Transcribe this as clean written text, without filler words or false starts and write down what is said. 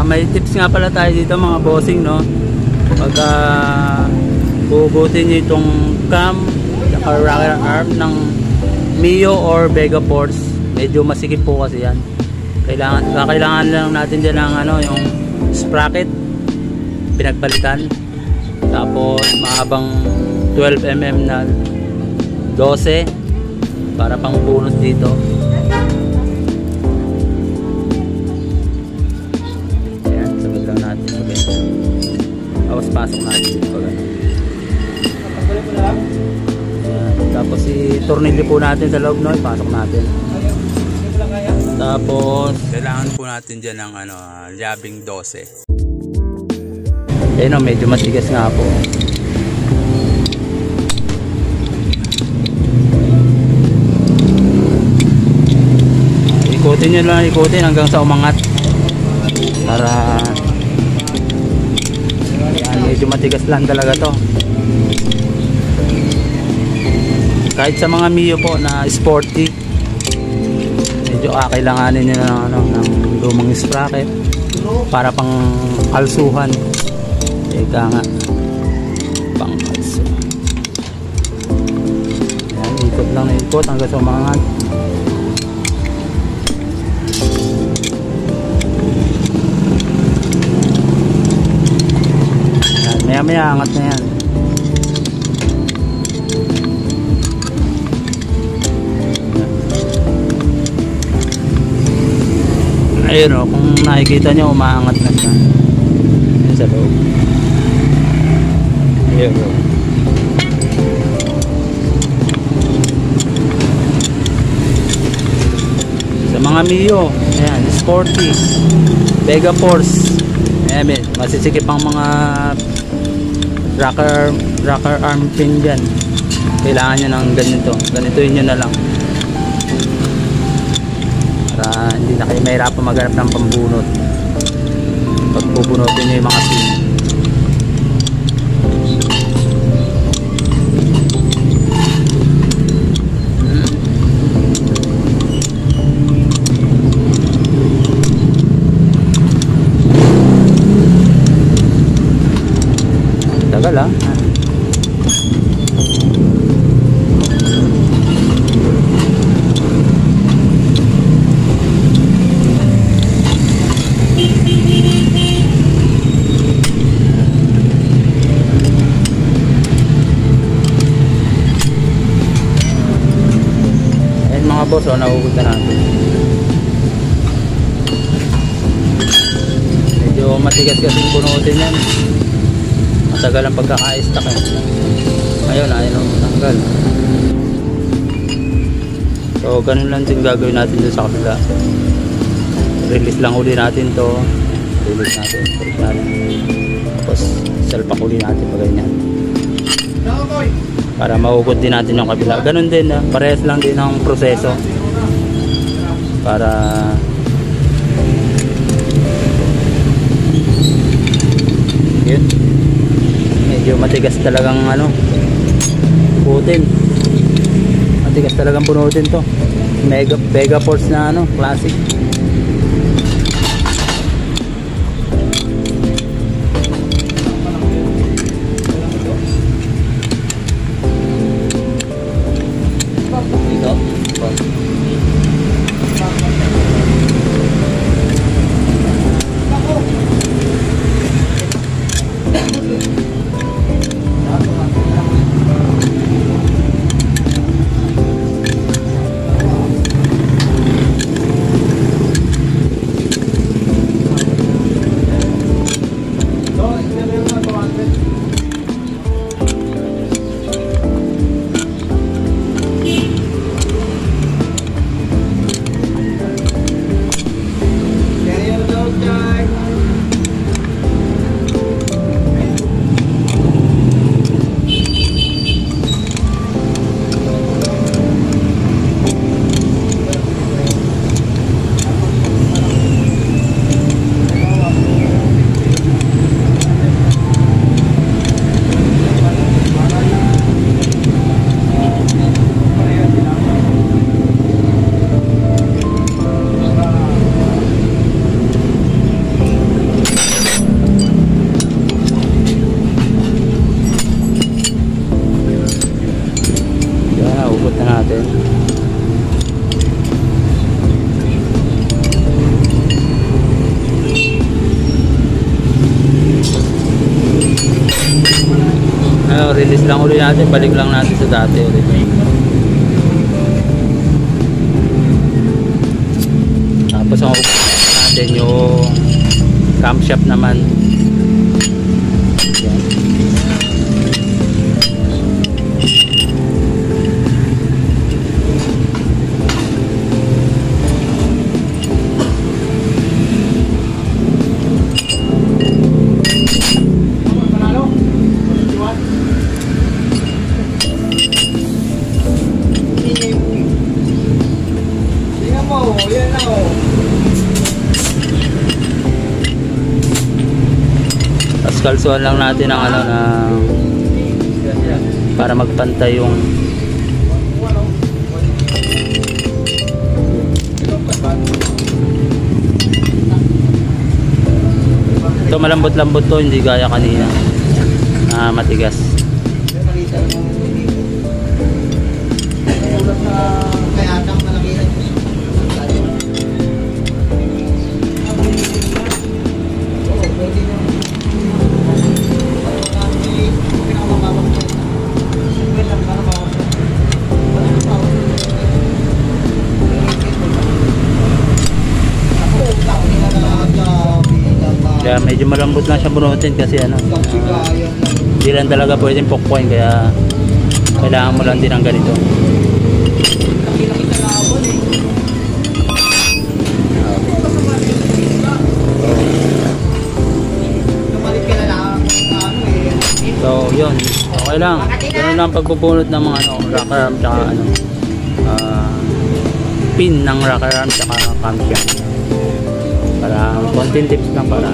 May tips nga pala tayo dito mga bossing, no? Pagka hugutin nyo itong cam at rocker arm ng Mio or Vega Force, medyo masikip po kasi yan. Kailangan lang natin dyan ng ano, yung sprocket pinagpalitan, tapos mahabang 12mm na 12 para pang bonus dito. Ayan, sabag lang natin tapos pasok natin dito pag ano. Tapos i-tornilyo po natin sa loob, no? Ipasok natin. Tapos kailangan po natin dyan ng ano, labing 12. Ayun, no, medyo matigas nga po. Ikutin nyo lang, ikutin hanggang sa umangat para yan, medyo matigas lang talaga to. Kahit sa mga Mio po na sporty, medyo kailanganin nyo ng, ano, ng lumang sprocket para pang kalsuhan. Ika nga, pang kalso. Ayan, ikot lang na ikot hanggang sa umangat. Ayan, maya angat na yan. Ayun o, kung nakikita nyo, umaangat na siya. Ayun sa loob. Ayun o. Sa mga Mio, ayan, sporty, Vega Force, ayan, masisikip ang mga rocker arm pin dyan. Kailangan nyo ng ganito. Ganituin nyo na lang para hindi na kayo mahirapan maghanap ng pambunot pag bubunutin nyo yung mga pin. Tagal ah. Boss, o nahugot na natin. Medyo matigas kasing bunutin yan, matagal ang pagkaka-stack eh. Ngayon ayaw nang matanggal. So ganun lang din gagawin natin dun sa kabila. Release lang uli natin to. Release natin, release natin. Tapos salpak uli natin pag ganyan, para mahugot din natin yung kabila. Ganun din, parehas lang din ang proseso para yun. Medyo matigas talagang ano, bunutin. Matigas talagang bunutin to. Vega Force na ano, classic. ikot na natin. Release lang ulit natin, balik lang natin sa dati ulit. Tapos ang natin yung camshaft naman. Yan. Tapos kalsuhan lang natin ang ano na para magpantay yung ito. Malambot-lambot to, hindi gaya kanina na matigas. Kaya medyo malambot lang siya bunutin kasi ano, hindi lang talaga pwedeng pokpoin, kaya kailangan mo lang din ng ganito. So yun, okay lang. Ganun lang pagbubunot ng mga ano, rocker arm tsaka ano, pin ng rocker arm tsaka camshaft. Para konting tips lang para